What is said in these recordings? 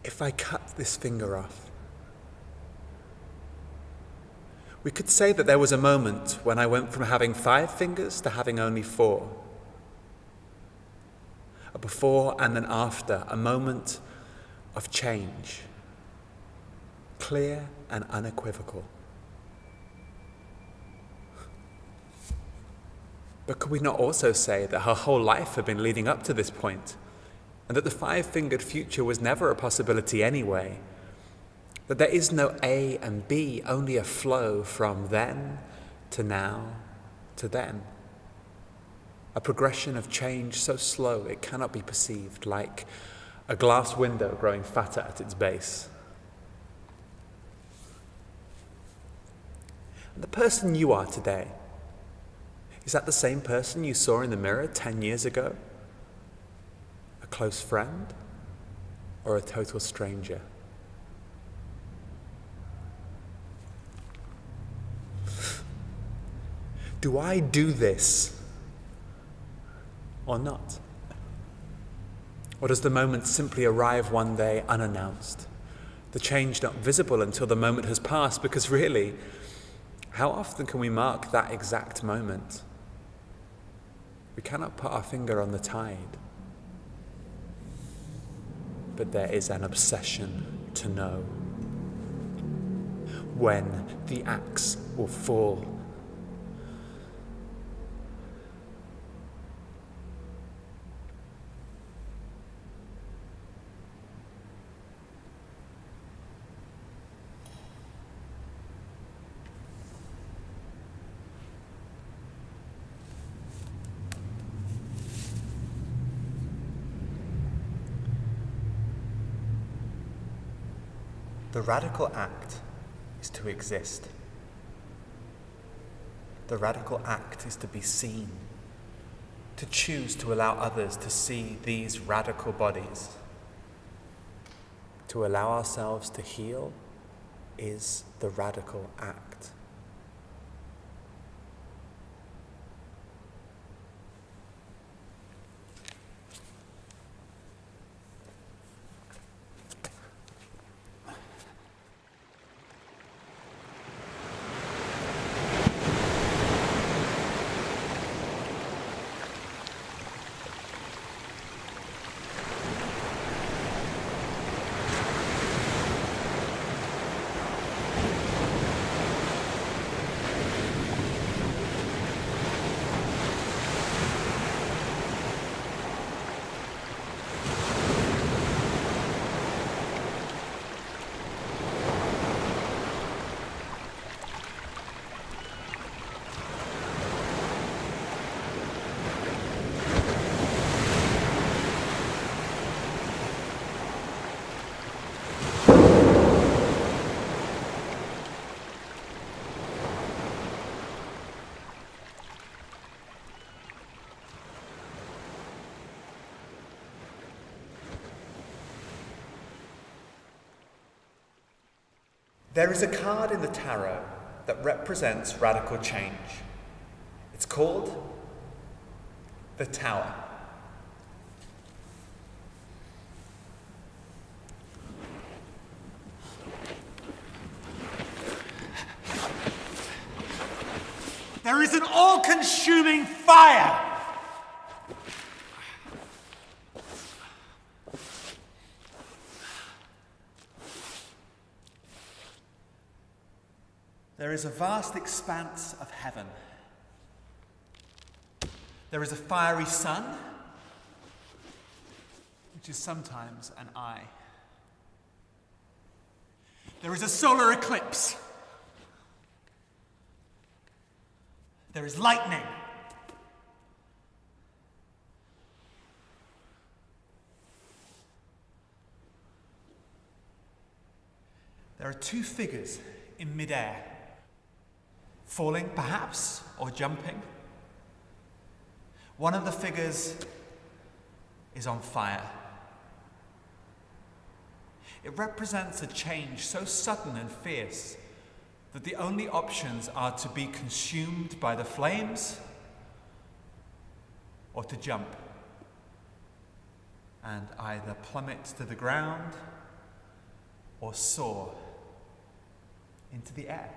If I cut this finger off, we could say that there was a moment when I went from having 5 fingers to having only 4. A before and an after, a moment of change, clear and unequivocal. But could we not also say that her whole life had been leading up to this point, and that the 5-fingered future was never a possibility anyway? That there is no A and B, only a flow from then to now to then. A progression of change so slow it cannot be perceived, like a glass window growing fatter at its base. And the person you are today, is that the same person you saw in the mirror 10 years ago? A close friend or a total stranger? Do I do this or not? Or does the moment simply arrive one day unannounced? The change not visible until the moment has passed, because really, how often can we mark that exact moment? We cannot put our finger on the tide, but there is an obsession to know when the axe will fall. The radical act is to exist. The radical act is to be seen, to choose to allow others to see these radical bodies. To allow ourselves to heal is the radical act. There is a card in the tarot that represents radical change. It's called the Tower. There is an all-consuming fire! There is a vast expanse of heaven. There is a fiery sun, which is sometimes an eye. There is a solar eclipse. There is lightning. There are two figures in midair, falling perhaps, or jumping. One of the figures is on fire. It represents a change so sudden and fierce that the only options are to be consumed by the flames or to jump and either plummet to the ground or soar into the air.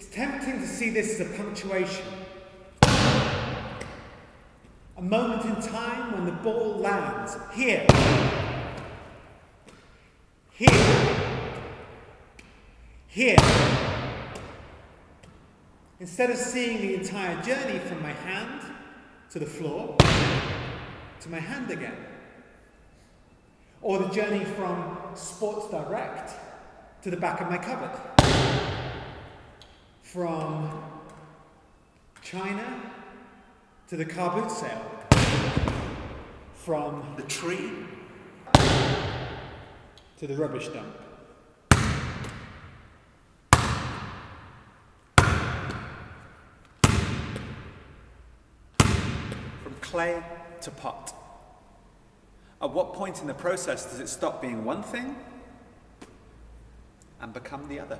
It's tempting to see this as a punctuation. A moment in time when the ball lands here, here, here. Instead of seeing the entire journey from my hand to the floor, to my hand again. Or the journey from Sports Direct to the back of my cupboard. From China to the car boot sale. From the tree to the rubbish dump. From clay to pot. At what point in the process does it stop being one thing and become the other?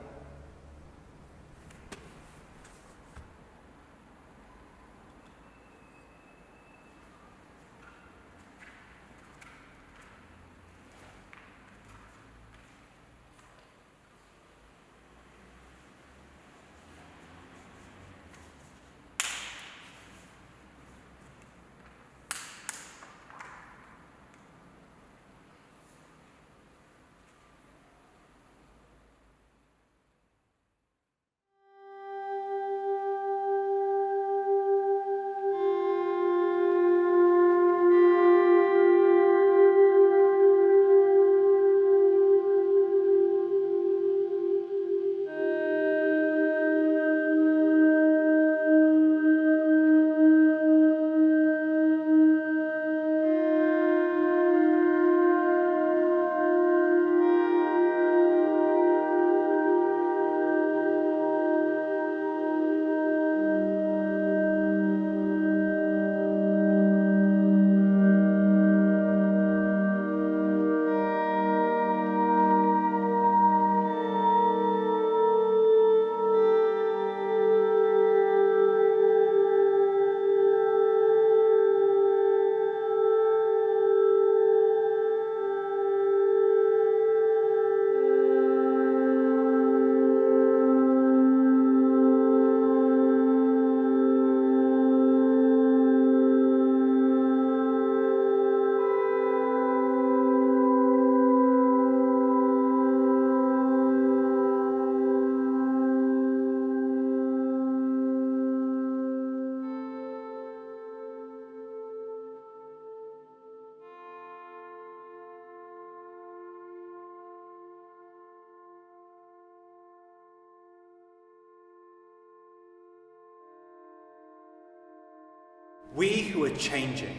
We who are changing,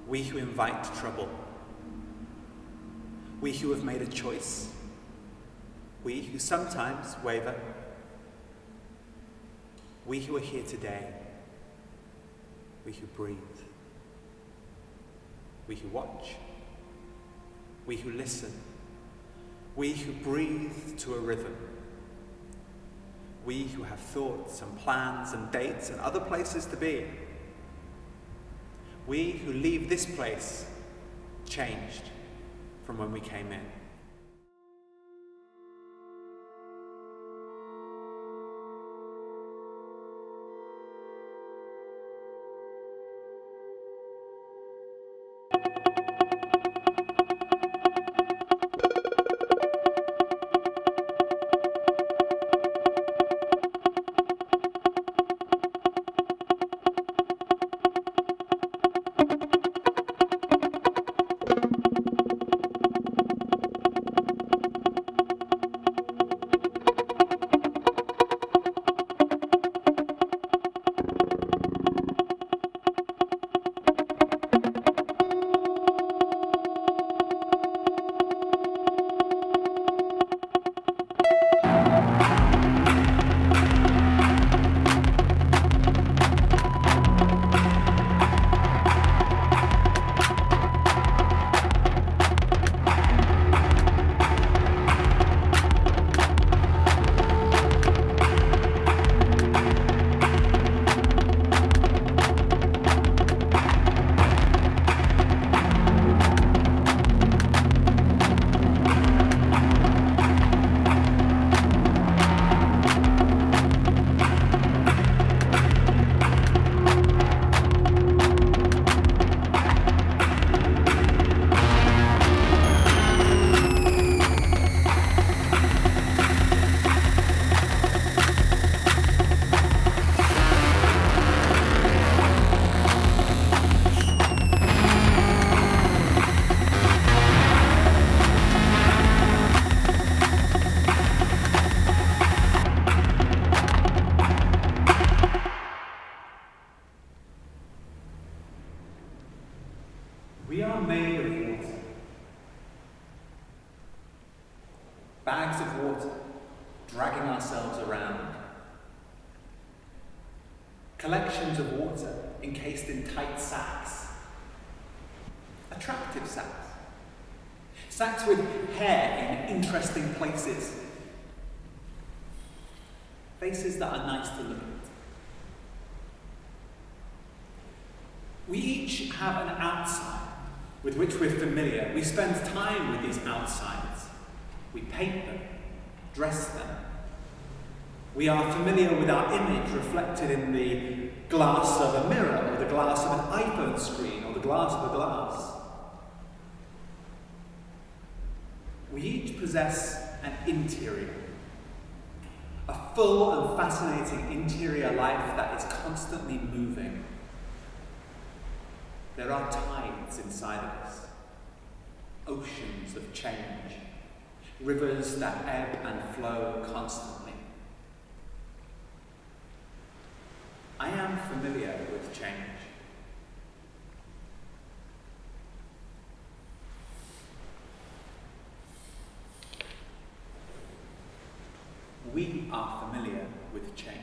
we who invite trouble, we who have made a choice, we who sometimes waver, we who are here today, we who breathe, we who watch, we who listen, we who breathe to a rhythm, we who have thoughts and plans and dates and other places to be, we who leave this place changed from when we came in. We are made of water. Bags of water, dragging ourselves around. Collections of water encased in tight sacks. Attractive sacks. Sacks with hair in interesting places. Faces that are nice to look at. We each have an outside with which we're familiar. We spend time with these outsides. We paint them, dress them. We are familiar with our image reflected in the glass of a mirror, or the glass of an iPhone screen, or the glass of a glass. We each possess an interior, a full and fascinating interior life that is constantly moving. There are tides inside of us, oceans of change, rivers that ebb and flow constantly. I am familiar with change. We are familiar with change.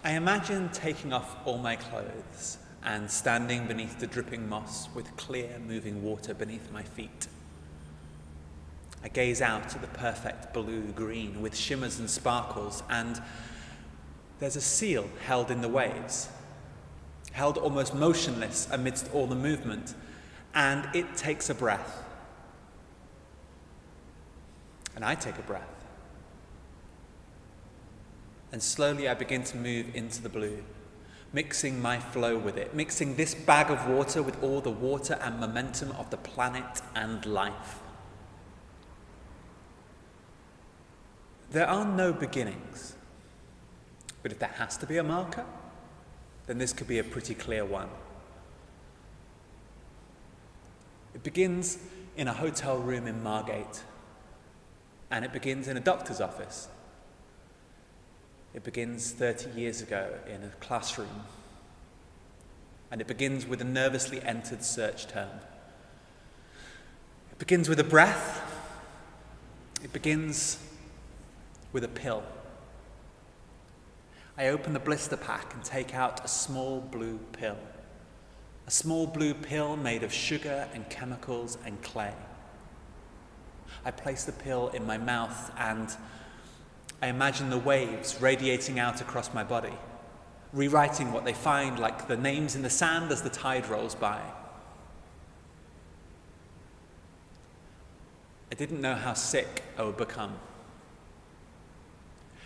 I imagine taking off all my clothes and standing beneath the dripping moss with clear, moving water beneath my feet. I gaze out at the perfect blue-green with shimmers and sparkles, and there's a seal held in the waves, held almost motionless amidst all the movement, and it takes a breath. And I take a breath. And slowly I begin to move into the blue, mixing my flow with it, mixing this bag of water with all the water and momentum of the planet and life. There are no beginnings, but if there has to be a marker, then this could be a pretty clear one. It begins in a hotel room in Margate, and it begins in a doctor's office. It begins 30 years ago in a classroom, and it begins with a nervously entered search term. It begins with a breath. It begins with a pill. I open the blister pack and take out a small blue pill. A small blue pill made of sugar and chemicals and clay. I place the pill in my mouth and I imagine the waves radiating out across my body, rewriting what they find like the names in the sand as the tide rolls by. I didn't know how sick I would become.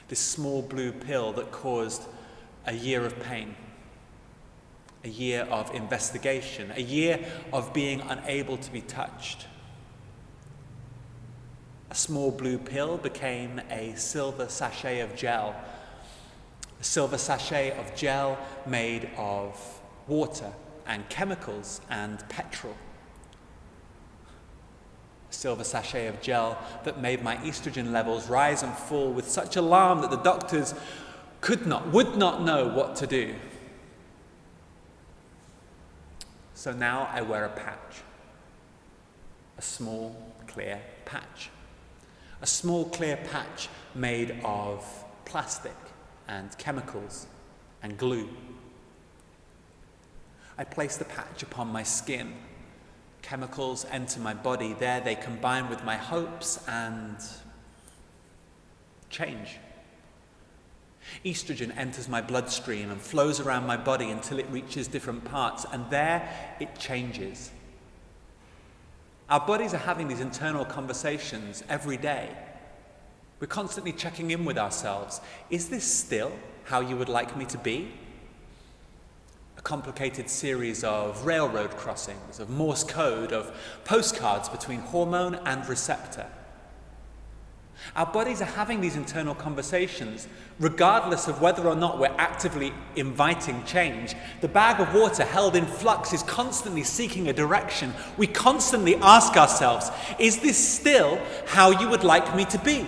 This small blue pill that caused a year of pain, a year of investigation, a year of being unable to be touched. A small blue pill became a silver sachet of gel, a silver sachet of gel made of water and chemicals and petrol. Silver sachet of gel that made my estrogen levels rise and fall with such alarm that the doctors would not know what to do. So now I wear a patch, a small clear patch, a small clear patch made of plastic and chemicals and glue. I place the patch upon my skin. Chemicals enter my body. There they combine with my hopes and change. Estrogen enters my bloodstream and flows around my body until it reaches different parts, and there it changes. Our bodies are having these internal conversations every day. We're constantly checking in with ourselves. Is this still how you would like me to be? A complicated series of railroad crossings, of Morse code, of postcards between hormone and receptor. Our bodies are having these internal conversations regardless of whether or not we're actively inviting change. The bag of water held in flux is constantly seeking a direction. We constantly ask ourselves, is this still how you would like me to be?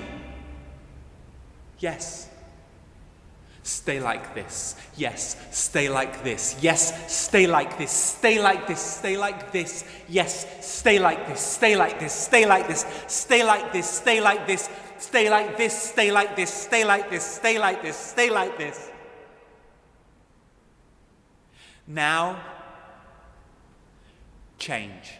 Yes. Stay like this. Yes, stay like this. Yes, stay like this. Stay like this. Stay like this. Yes, stay like this. Stay like this. Stay like this. Stay like this. Stay like this. Stay like this. Stay like this. Stay like this. Stay like this. Stay like this. Now, change.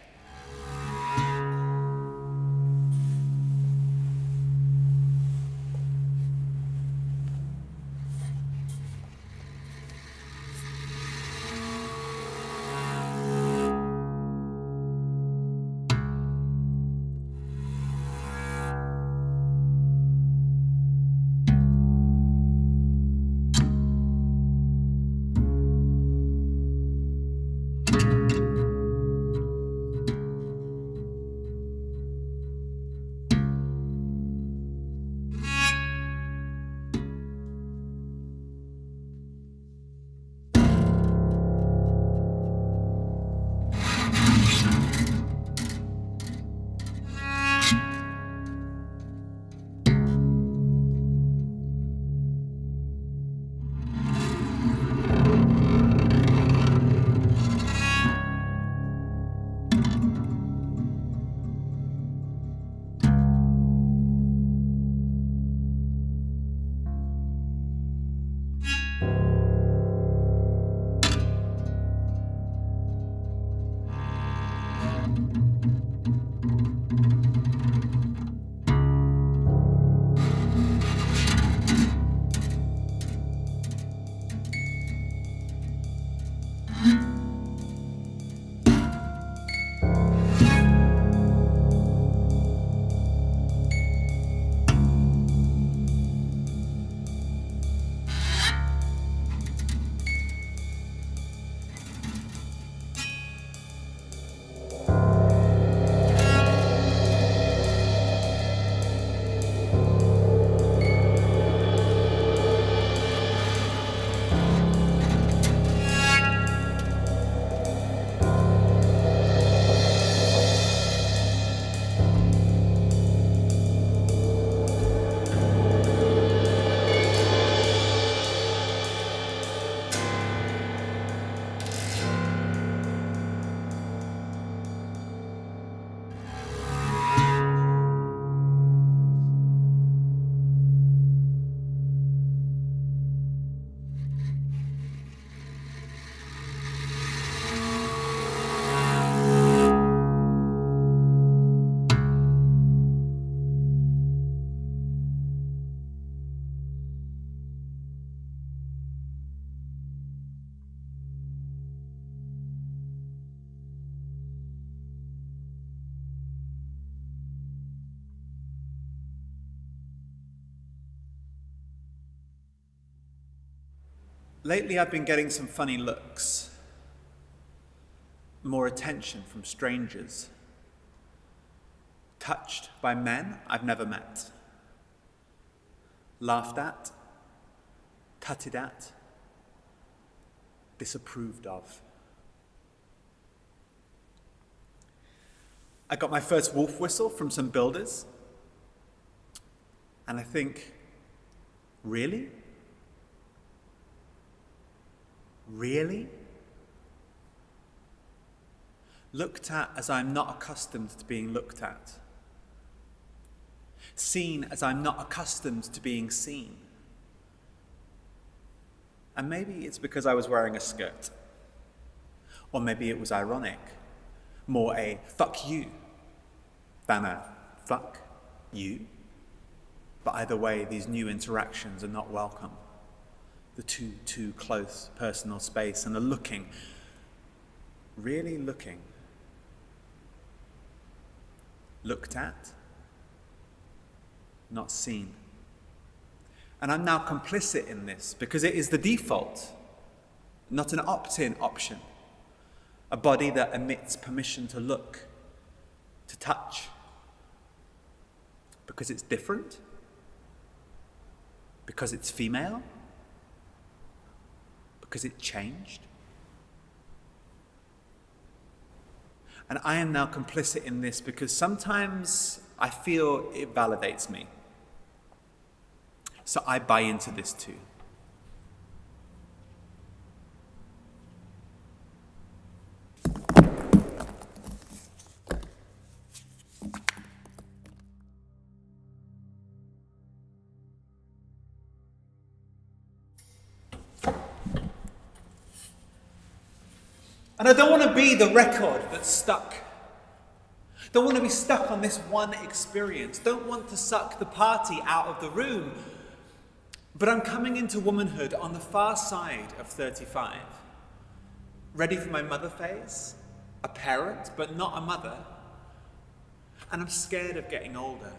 Lately I've been getting some funny looks, more attention from strangers, touched by men I've never met, laughed at, tutted at, disapproved of. I got my first wolf whistle from some builders, and I think, really? Really? Looked at as I'm not accustomed to being looked at. Seen as I'm not accustomed to being seen. And maybe it's because I was wearing a skirt. Or maybe it was ironic. More a fuck you than a fuck you. But either way, these new interactions are not welcome. The too close personal space and the looking, really looking, looked at, not seen. And I'm now complicit in this because it is the default, not an opt-in option. A body that emits permission to look, to touch, because it's different, because it's female, because it changed. And I am now complicit in this because sometimes I feel it validates me. So I buy into this too. And I don't want to be the record that's stuck. Don't want to be stuck on this one experience. Don't want to suck the party out of the room. But I'm coming into womanhood on the far side of 35. Ready for my mother phase. A parent, but not a mother. And I'm scared of getting older.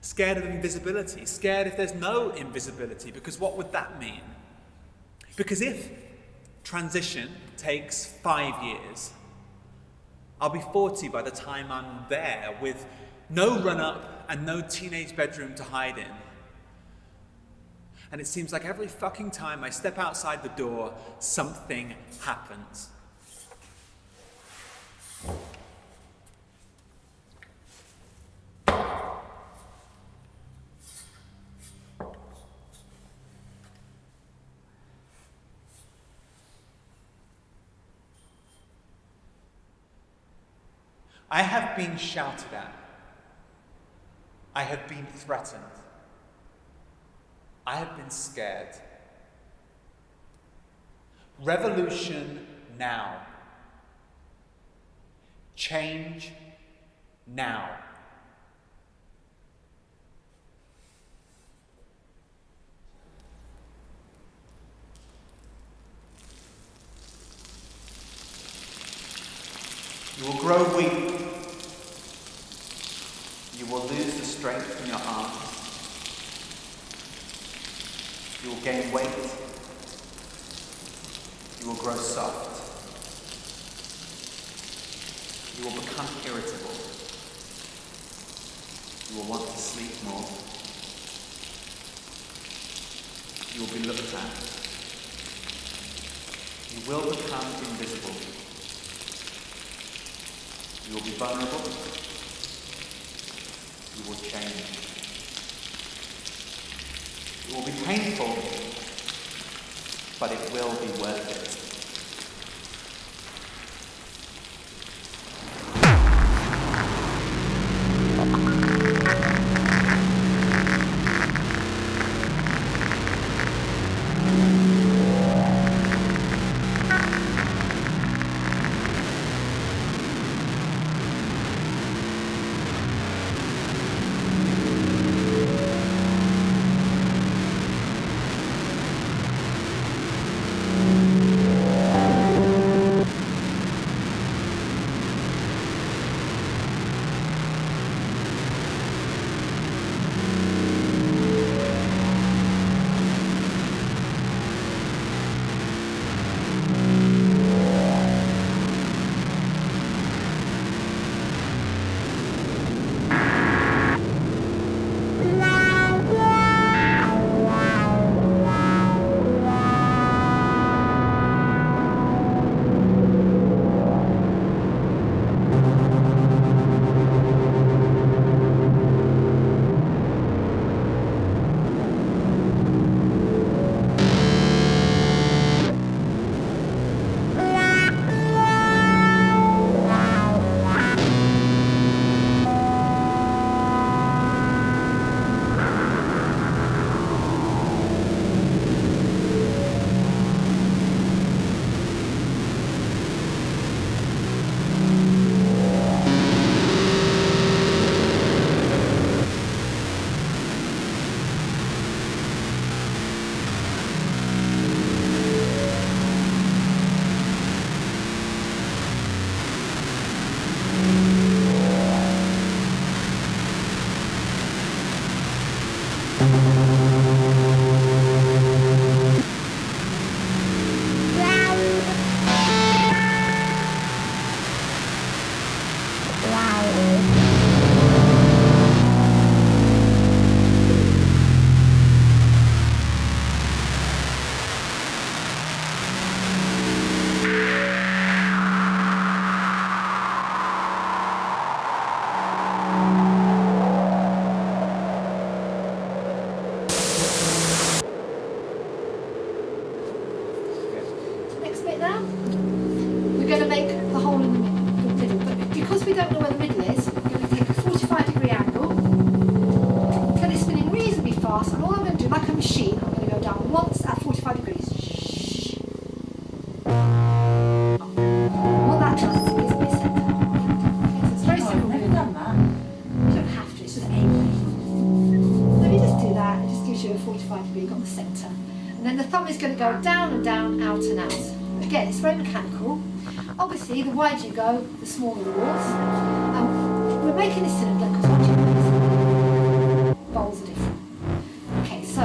Scared of invisibility. Scared if there's no invisibility. Because what would that mean? Because if transition takes 5 years, I'll be 40 by the time I'm there with no run-up and no teenage bedroom to hide in. And it seems like every fucking time I step outside the door, something happens. I have been shouted at. I have been threatened. I have been scared. Revolution now. Change now. You will grow weak. You will lose the strength in your arms. You will gain weight. You will grow soft. You will become irritable. You will want to sleep more. You will be looked at. You will become invisible. You will be vulnerable. You will change. It will be painful, but it will be worth it. bit now. We're going to make the hole in the middle. But because we don't know where the middle is, we're going to take a 45-degree angle, get it spinning reasonably fast, and all I'm going to do, like a machine, I'm going to go down once at 45 degrees. Shh. What that does is it gives me a centre. Okay, so it's very simple. I've never done that. You don't have to, it's just aiming. Let me just do that, it just gives you a 45 degree, you've got the centre. And then the thumb is going to go down and down, out and out. Again, it's very mechanical. Obviously, the wider you go, the smaller the walls. We're making this cylinder because what you know, bowls are different. Okay, so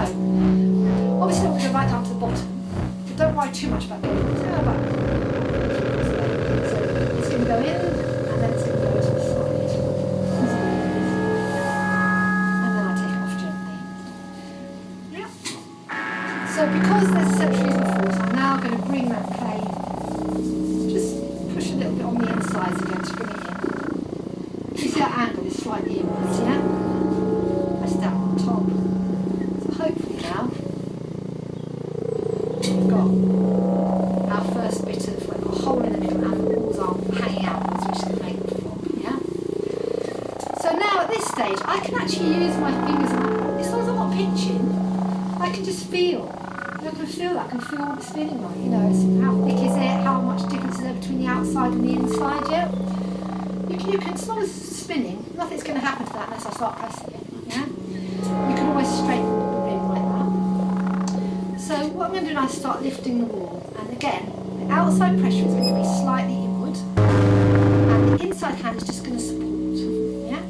obviously I'm going to go right down to the bottom, but don't worry too much about getting it. So it's going to go in, and then it's going to go to the side. And then I take it off gently. Yeah. So because there's centrifugal force, I'm now going to bring that clay, just push a little bit on the insides again to bring it in. You see that angle is slightly inwards, yeah? Press down on top. So hopefully now, we've got our first bit of, like a hole in the middle and the walls are hanging outwards, which is going to make the flop, yeah? So now at this stage, I can actually use my fingers, and as long as I'm not pinching, I can just feel. I can feel that, I can feel what it's feeling like, you know, it's how thick is it, how much difference is there between the outside and the inside, yeah? You can, as long as it's spinning, nothing's going to happen to that unless I start pressing it, yeah? You can always straighten the rim like that. So what I'm going to do now is start lifting the wall, and again, the outside pressure is going to be slightly inward, and the inside hand is just going to support, yeah?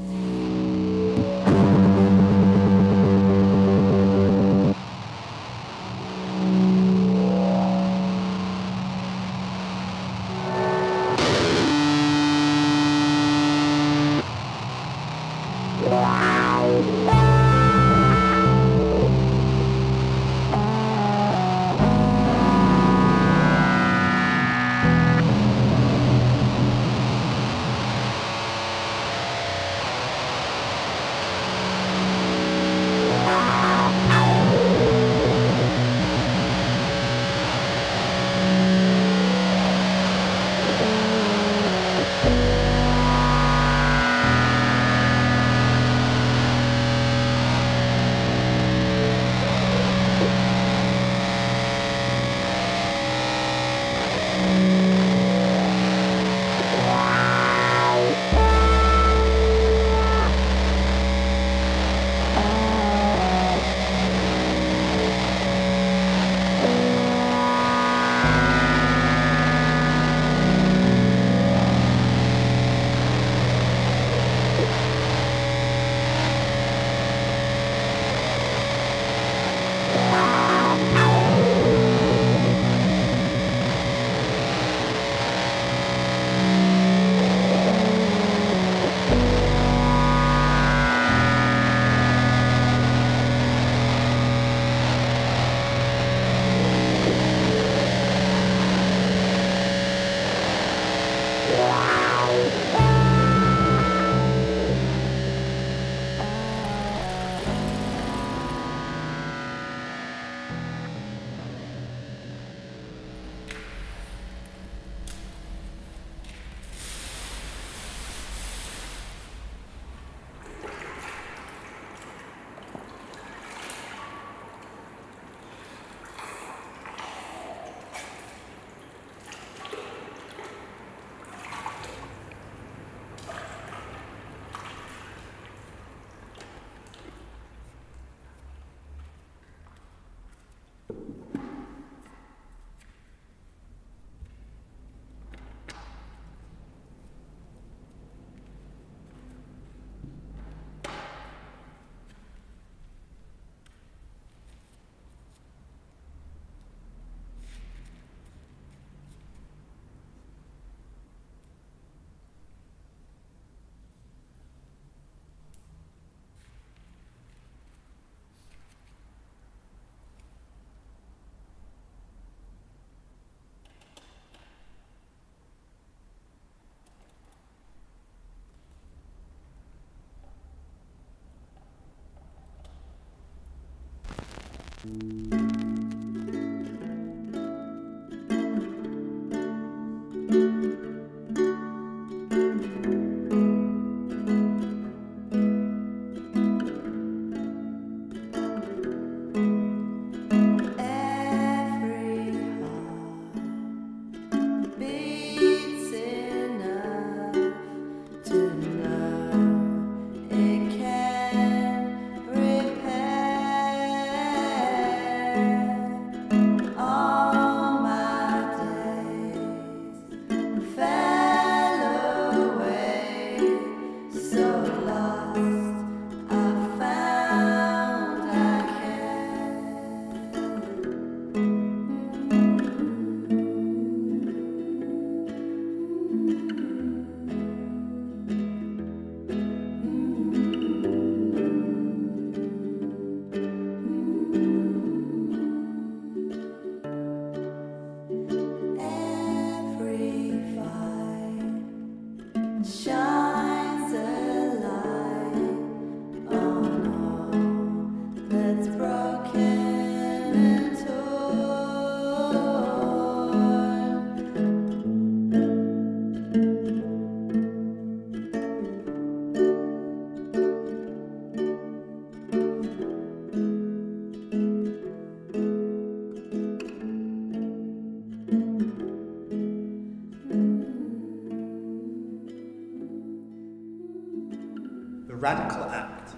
radical act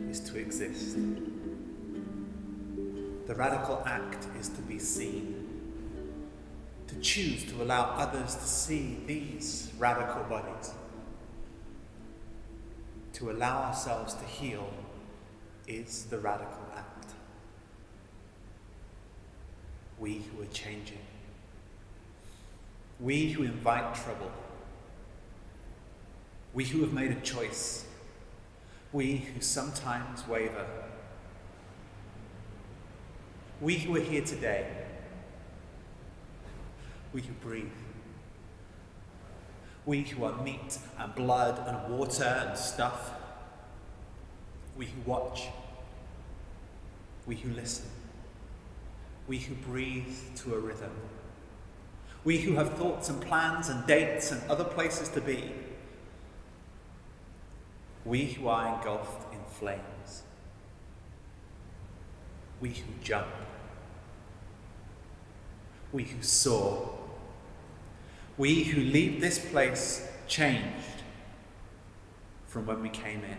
is to exist. The radical act is to be seen, to choose to allow others to see these radical bodies. To allow ourselves to heal is the radical act. We who are changing. We who invite trouble. We who have made a choice. We who sometimes waver. We who are here today. We who breathe. We who are meat and blood and water and stuff. We who watch. We who listen. We who breathe to a rhythm. We who have thoughts and plans and dates and other places to be. We who are engulfed in flames. We who jump. We who soar. We who leave this place changed from when we came in.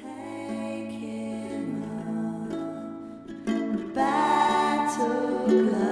Taking off, battle.